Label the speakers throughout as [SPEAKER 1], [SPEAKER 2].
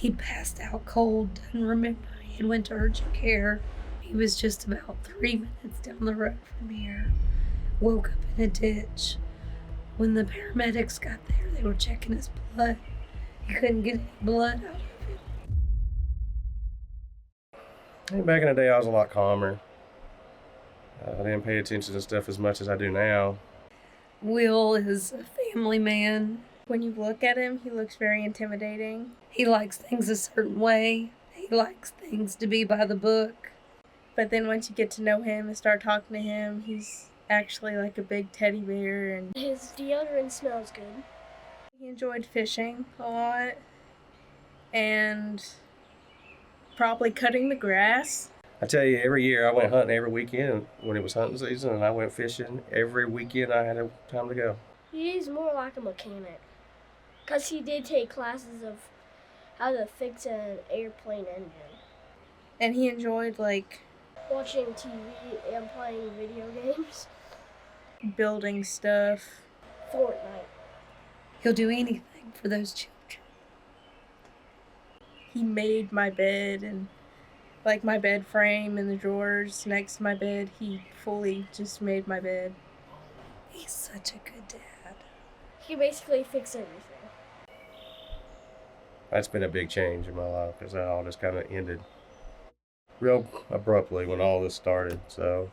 [SPEAKER 1] He passed out cold, didn't remember he had went to urgent care. He was just about 3 minutes down the road from here. Woke up in a ditch. When the paramedics got there, they were checking his blood. He couldn't get any blood out of him.
[SPEAKER 2] I think back in the day, I was a lot calmer. I didn't pay attention to stuff as much as I do now.
[SPEAKER 1] Will is a family man.
[SPEAKER 3] When you look at him, he looks very intimidating.
[SPEAKER 1] He likes things a certain way. He likes things to be by the book.
[SPEAKER 3] But then once you get to know him and start talking to him, he's actually like a big teddy bear. And
[SPEAKER 4] his deodorant smells good.
[SPEAKER 3] He enjoyed fishing a lot and probably cutting the grass.
[SPEAKER 2] I tell you, every year I went hunting every weekend when it was hunting season, and I went fishing every weekend I had time to go.
[SPEAKER 4] He's more like a mechanic, because he did take classes of how to fix an airplane engine.
[SPEAKER 3] And he enjoyed like
[SPEAKER 4] watching TV and playing video games.
[SPEAKER 3] Building stuff.
[SPEAKER 4] Fortnite.
[SPEAKER 1] He'll do anything for those children.
[SPEAKER 3] He made my bed, and like my bed frame and the drawers next to my bed, he fully just made my bed.
[SPEAKER 1] He's such a good dad.
[SPEAKER 4] He basically fixed everything.
[SPEAKER 2] That's been a big change in my life, because that all just kind of ended real abruptly when all this started. So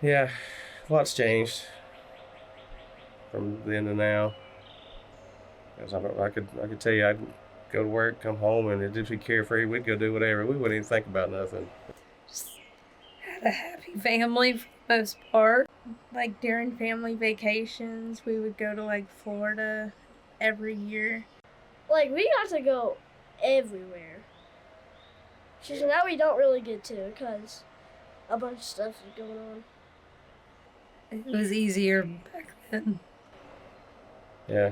[SPEAKER 2] yeah, a lot's changed from then to now. Because I could tell you, I'd go to work, come home, and it'd just be carefree. We'd go do whatever. We wouldn't even think about nothing.
[SPEAKER 1] Just had a happy family for the most part.
[SPEAKER 3] Like during family vacations, we would go to like Florida every year.
[SPEAKER 4] Like we got to go everywhere. So now we don't really get to, because a bunch of stuff is going on.
[SPEAKER 1] It was easier back then.
[SPEAKER 2] Yeah.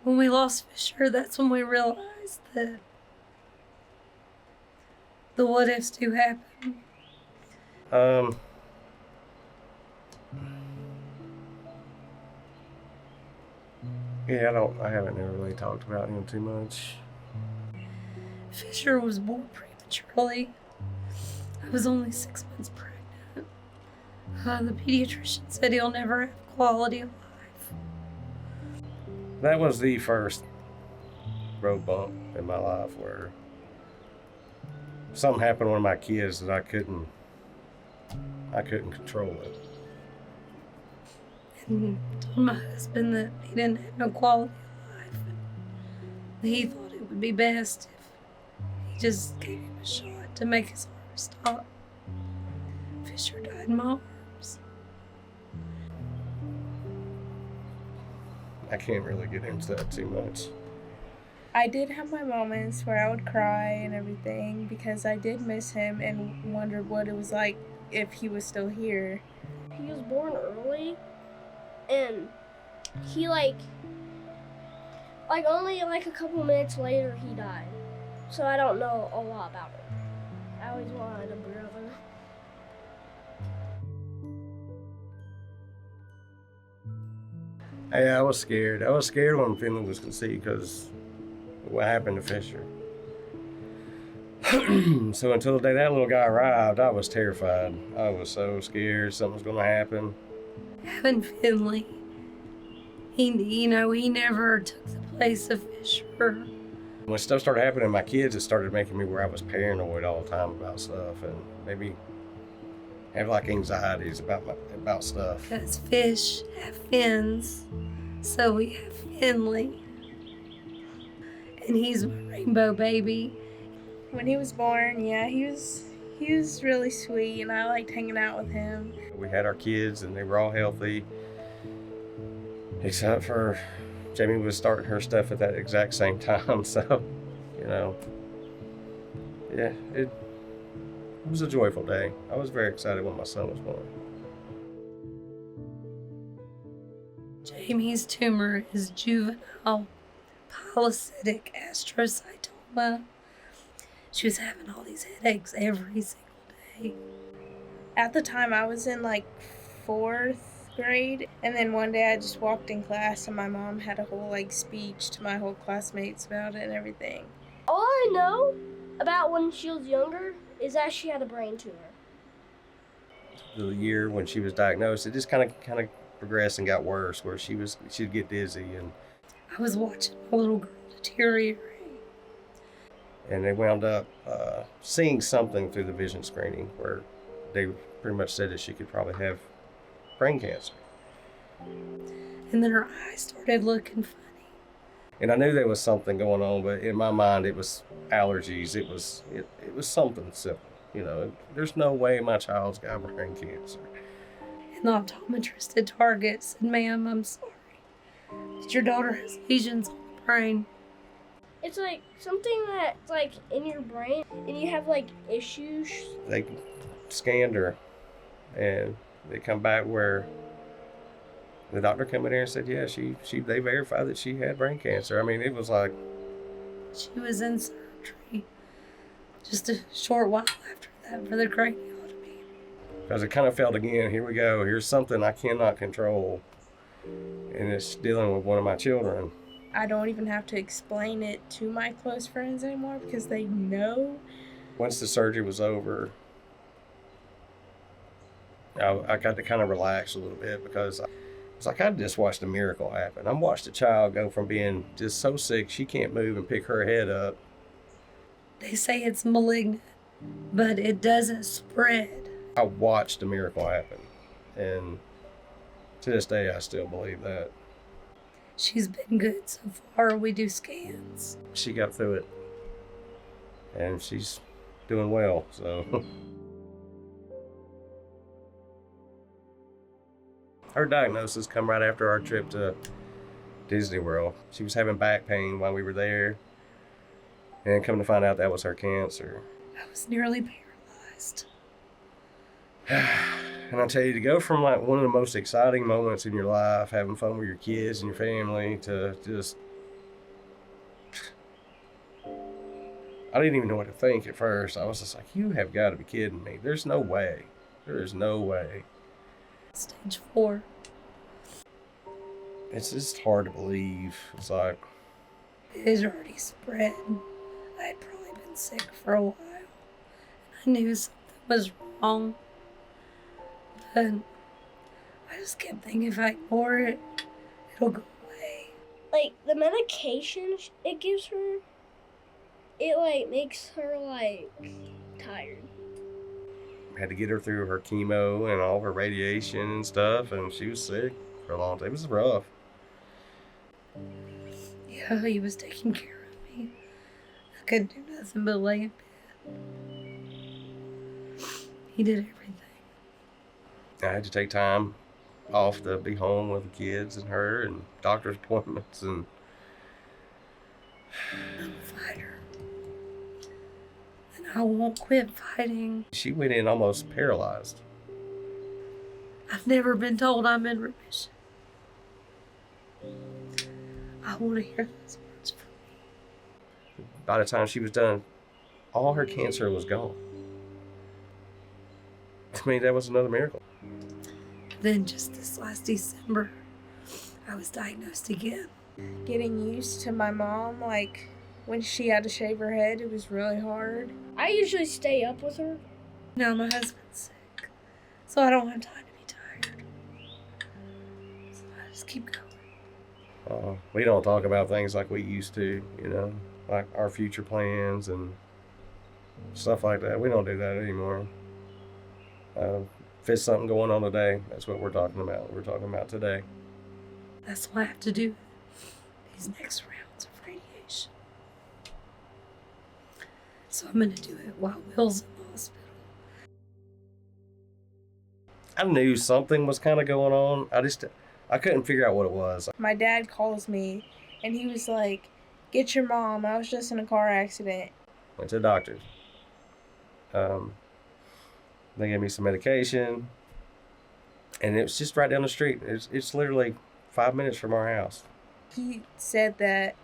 [SPEAKER 1] When we lost Fisher, that's when we realized that the what ifs do happen.
[SPEAKER 2] Yeah, I haven't ever really talked about him too much.
[SPEAKER 1] Fisher was born prematurely. I was only 6 months pregnant. The pediatrician said he'll never have quality of life.
[SPEAKER 2] That was the first road bump in my life where something happened to one of my kids that I couldn't control it.
[SPEAKER 1] And told my husband that he didn't have no quality of life. And he thought it would be best if he just gave him a shot to make his heart stop. Fisher died in my arms.
[SPEAKER 2] I can't really get into that too much.
[SPEAKER 3] I did have my moments where I would cry and everything because I did miss him and wondered what it was like if he was still here.
[SPEAKER 4] He was born early, and he like only like a couple minutes later he died. So I don't know a lot about him. I always wanted a brother.
[SPEAKER 2] Yeah, I was scared. I was scared when Finley was conceived because what happened to Fisher. So until the day that little guy arrived, I was terrified. I was so scared something was going to happen.
[SPEAKER 1] Having Finley, he never took the place of Fisher.
[SPEAKER 2] When stuff started happening to my kids, it started making me where I was paranoid all the time about stuff and maybe have like anxieties about stuff.
[SPEAKER 1] Because fish have fins, so we have Finley. And he's my rainbow baby.
[SPEAKER 3] When he was born, yeah, he was really sweet, and I liked hanging out with him.
[SPEAKER 2] We had our kids, and they were all healthy, except for Jamie was starting her stuff at that exact same time. So, yeah, it was a joyful day. I was very excited when my son was born.
[SPEAKER 1] Jamie's tumor is juvenile polycystic astrocytoma. She was having all these headaches every single day.
[SPEAKER 3] At the time, I was in like 4th grade. And then one day I just walked in class and my mom had a whole speech to my whole classmates about it and everything.
[SPEAKER 4] All I know about when she was younger is that she had a brain tumor.
[SPEAKER 2] The year when she was diagnosed, it just kind of progressed and got worse, where she'd get dizzy, and
[SPEAKER 1] I was watching my little girl deteriorate.
[SPEAKER 2] and they wound up seeing something through the vision screening where they pretty much said that she could probably have brain cancer.
[SPEAKER 1] And then her eyes started looking funny.
[SPEAKER 2] And I knew there was something going on, but in my mind it was allergies. It was something simple. There's no way my child's got brain cancer.
[SPEAKER 1] And the optometrist at Target said, "Ma'am, I'm sorry, but your daughter has lesions on the brain."
[SPEAKER 4] It's something that's in your brain and you have issues.
[SPEAKER 2] They scanned her and they come back where the doctor came in there and said, yeah, they verified that she had brain cancer. I mean, it was like...
[SPEAKER 1] She was in surgery just a short while after that for the craniotomy.
[SPEAKER 2] Because it kind of felt again, here we go, here's something I cannot control. And it's dealing with one of my children.
[SPEAKER 3] I don't even have to explain it to my close friends anymore because they know.
[SPEAKER 2] Once the surgery was over, I got to kind of relax a little bit because it's like I just watched a miracle happen. I watched a child go from being just so sick she can't move and pick her head up.
[SPEAKER 1] They say it's malignant, but it doesn't spread.
[SPEAKER 2] I watched a miracle happen, and to this day I still believe that.
[SPEAKER 1] She's been good so far. We do scans.
[SPEAKER 2] She got through it, and she's doing well, so. Her diagnosis come right after our trip to Disney World. She was having back pain while we were there, and come to find out that was her cancer.
[SPEAKER 1] I was nearly paralyzed.
[SPEAKER 2] And I tell you, to go from one of the most exciting moments in your life, having fun with your kids and your family, to just... I didn't even know what to think at first. I was just like, you have got to be kidding me. There's no way. There is no way.
[SPEAKER 1] Stage 4.
[SPEAKER 2] It's just hard to believe. It's like...
[SPEAKER 1] It had already spread. I had probably been sick for a while. I knew something was wrong. But I just kept thinking if I ignore it, it'll go away.
[SPEAKER 4] The medication it gives her, it makes her tired.
[SPEAKER 2] Had to get her through her chemo and all her radiation and stuff, and she was sick for a long time. It was rough.
[SPEAKER 1] Yeah, he was taking care of me. I couldn't do nothing but lay in bed. He did everything.
[SPEAKER 2] I had to take time off to be home with the kids and her and doctor's appointments, and
[SPEAKER 1] I'm a fighter. And I won't quit fighting.
[SPEAKER 2] she went in almost paralyzed.
[SPEAKER 1] I've never been told I'm in remission. I want to hear those words from me.
[SPEAKER 2] By the time she was done, all her cancer was gone. I mean, that was another miracle.
[SPEAKER 1] Then just this last December, I was diagnosed again.
[SPEAKER 3] Getting used to my mom, when she had to shave her head, it was really hard.
[SPEAKER 4] I usually stay up with her.
[SPEAKER 1] Now my husband's sick, so I don't have time to be tired. So I just keep going.
[SPEAKER 2] We don't talk about things like we used to, like our future plans and stuff like that. We don't do that anymore. If it's something going on today, that's what we're talking about. We're talking about today.
[SPEAKER 1] That's why I have to do these next rounds of radiation. So I'm going to do it while Will's in the hospital.
[SPEAKER 2] I knew something was kind of going on. I couldn't figure out what it was.
[SPEAKER 3] My dad calls me, and he was like, "Get your mom. I was just in a car accident."
[SPEAKER 2] Went to the doctor. They gave me some medication, and it was just right down the street. It's literally 5 minutes from our house.
[SPEAKER 3] He said that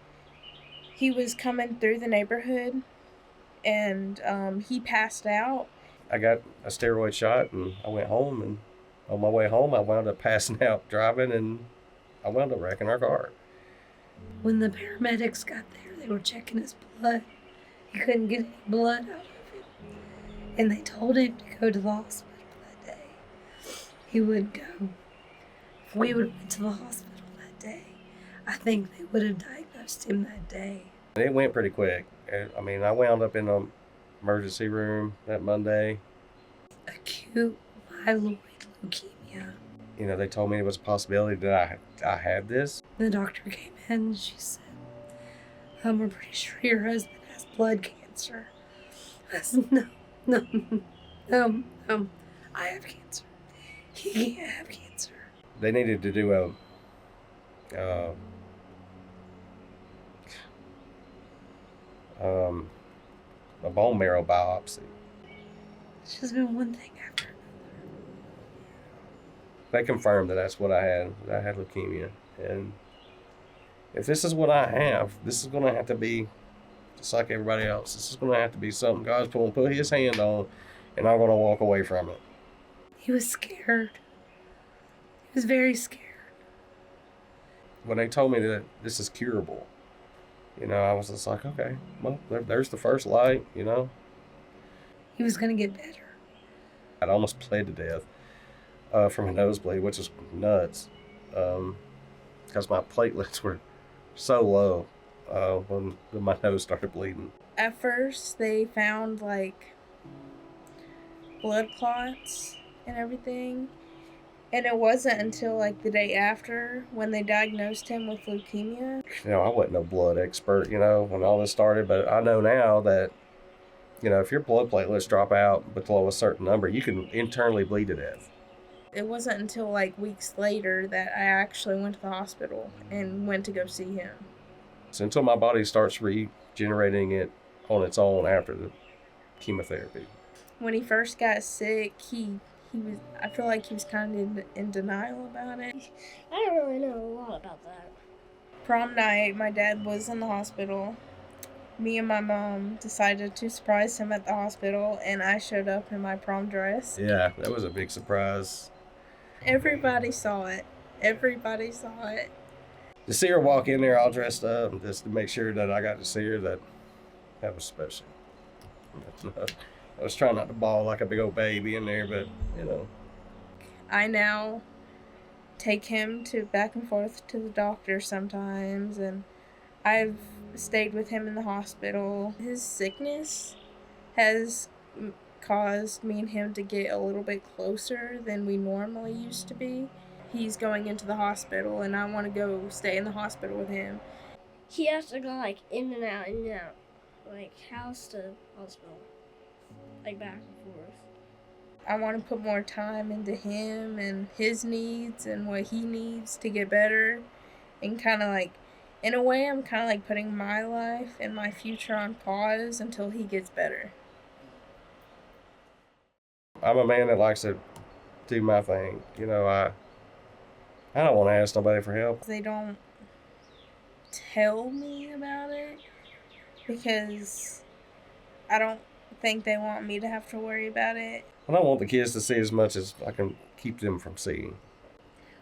[SPEAKER 3] he was coming through the neighborhood, and he passed out.
[SPEAKER 2] I got a steroid shot, and I went home, and On my way home, I wound up passing out driving, and I wound up wrecking our car.
[SPEAKER 1] When the paramedics got there, they were checking his blood. He couldn't get any blood out of him. And they told him to go to the hospital that day. He would go. If we would have went to the hospital that day, I think they would have diagnosed him that day.
[SPEAKER 2] It went pretty quick. I mean, I wound up in the emergency room that Monday.
[SPEAKER 1] Acute myeloid leukemia.
[SPEAKER 2] You know, they told me it was a possibility that I had this.
[SPEAKER 1] The doctor came in and she said, we're pretty sure your husband has blood cancer. I said, no, I have cancer. He can't have cancer.
[SPEAKER 2] They needed to do a bone marrow biopsy.
[SPEAKER 1] It's just been one thing after another.
[SPEAKER 2] They confirmed that that's what I had. That I had leukemia. And if this is what I have, this is going to have to be just like everybody else. This is going to have to be something God's going to put his hand on, and I'm going to walk away from it.
[SPEAKER 1] He was scared. He was very scared.
[SPEAKER 2] When they told me that this is curable, you know, I was just like, okay, well, there's the first light, you know.
[SPEAKER 1] He was going to get better.
[SPEAKER 2] I almost bled to death from a nosebleed, which is nuts, because my platelets were so low when my nose started bleeding.
[SPEAKER 3] At first, they found like blood clots and everything. And it wasn't until like the day after when they diagnosed him with leukemia.
[SPEAKER 2] You know, I wasn't no blood expert, you know, when all this started, but I know now that, you know, if your blood platelets drop out below a certain number, you can internally bleed to death.
[SPEAKER 3] It wasn't until like weeks later that I actually went to the hospital and went to go see him.
[SPEAKER 2] So until my body starts regenerating it on its own after the chemotherapy.
[SPEAKER 3] When he first got sick, I feel like he was kind of in denial about it.
[SPEAKER 4] I don't really know a lot about that.
[SPEAKER 3] Prom night, my dad was in the hospital. Me and my mom decided to surprise him at the hospital, and I showed up in my prom dress.
[SPEAKER 2] Yeah, that was a big surprise.
[SPEAKER 3] Everybody saw it. Everybody saw it.
[SPEAKER 2] To see her walk in there all dressed up, just to make sure that I got to see her, that was special. I was trying not to bawl like a big old baby in there, but, you know.
[SPEAKER 3] I now take him back and forth to the doctor sometimes, and I've stayed with him in the hospital. His sickness has caused me and him to get a little bit closer than we normally used to be. He's going into the hospital, and I want to go stay in the hospital with him.
[SPEAKER 4] He has to go like in and out, like house to hospital, like back and forth.
[SPEAKER 3] I want to put more time into him and his needs and what he needs to get better, and kind of like, in a way, I'm kind of like putting my life and my future on pause until he gets better.
[SPEAKER 2] I'm a man that likes to do my thing. You know, I don't want to ask nobody for help.
[SPEAKER 3] They don't tell me about it because I don't think they want me to have to worry about it.
[SPEAKER 2] I don't want the kids to see as much as I can keep them from seeing.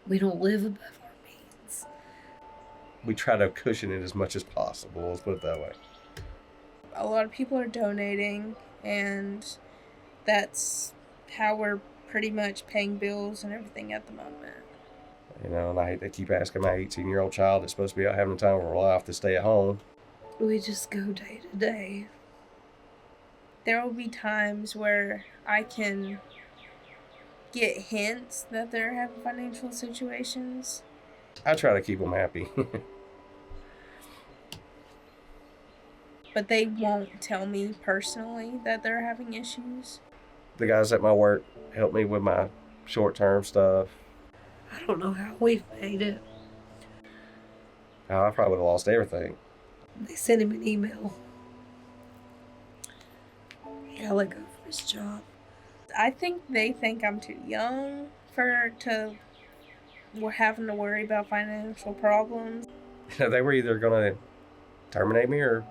[SPEAKER 1] We don't live above our means.
[SPEAKER 2] We try to cushion it as much as possible, let's put it that way.
[SPEAKER 3] A lot of people are donating, and that's how we're pretty much paying bills and everything at the moment.
[SPEAKER 2] You know, and I hate to keep asking my 18-year-old child that's supposed to be out having the time of her life to stay at home.
[SPEAKER 1] We just go day to day.
[SPEAKER 3] There will be times where I can get hints that they're having financial situations.
[SPEAKER 2] I try to keep them happy.
[SPEAKER 3] But they won't tell me personally that they're having issues.
[SPEAKER 2] The guys at my work help me with my short-term stuff.
[SPEAKER 1] I don't know how we've made it.
[SPEAKER 2] I probably would have lost everything.
[SPEAKER 1] They sent him an email. He got let go from his job.
[SPEAKER 3] I think they think I'm too young we're having to worry about financial problems.
[SPEAKER 2] They were either going to terminate me or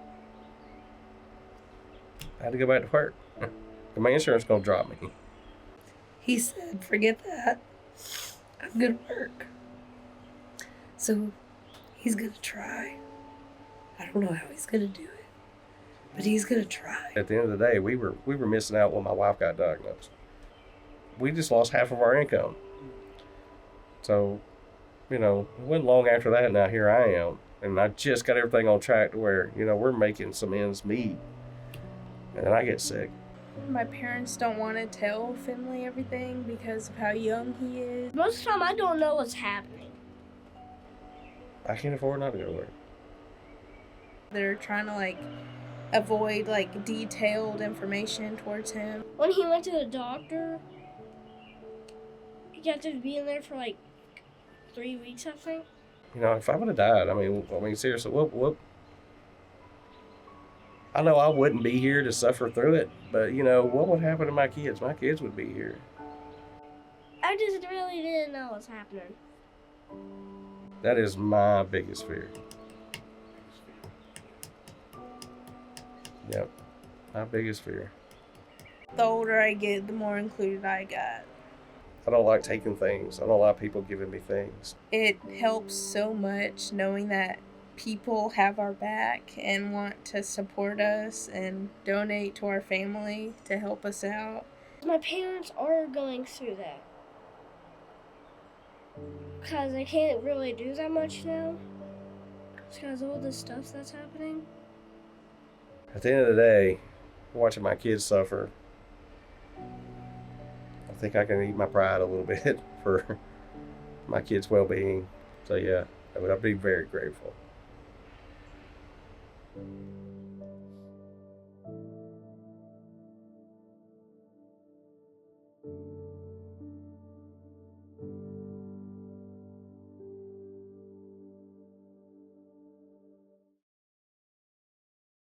[SPEAKER 2] I had to go back to work. My insurance going to drop me.
[SPEAKER 1] He said, forget that. I'm going to work. So he's going to try. I don't know how he's going to do it, but he's going to try.
[SPEAKER 2] At the end of the day, we were missing out when my wife got diagnosed. We just lost half of our income. So, it wasn't long after that. Now here I am, and I just got everything on track to where, we're making some ends meet. And then I get sick.
[SPEAKER 3] My parents don't want to tell Finley everything because of how young he is.
[SPEAKER 4] Most of the time, I don't know what's happening.
[SPEAKER 2] I can't afford not to go to work.
[SPEAKER 3] They're trying to avoid detailed information towards him.
[SPEAKER 4] When he went to the doctor, he got to be in there for 3 weeks, I think.
[SPEAKER 2] If I would have died, I mean, seriously, what? I know I wouldn't be here to suffer through it, but what would happen to my kids? My kids would be here.
[SPEAKER 4] I just really didn't know what's happening.
[SPEAKER 2] That is my biggest fear. Yep, my biggest fear.
[SPEAKER 3] The older I get, the more included I got.
[SPEAKER 2] I don't like taking things. I don't like people giving me things.
[SPEAKER 3] It helps so much knowing that people have our back and want to support us and donate to our family to help us out.
[SPEAKER 4] My parents are going through that. Because I can't really do that much now. Because of all the stuff that's happening.
[SPEAKER 2] At the end of the day, watching my kids suffer, I think I can eat my pride a little bit for my kids' well-being. So yeah, I'd be very grateful.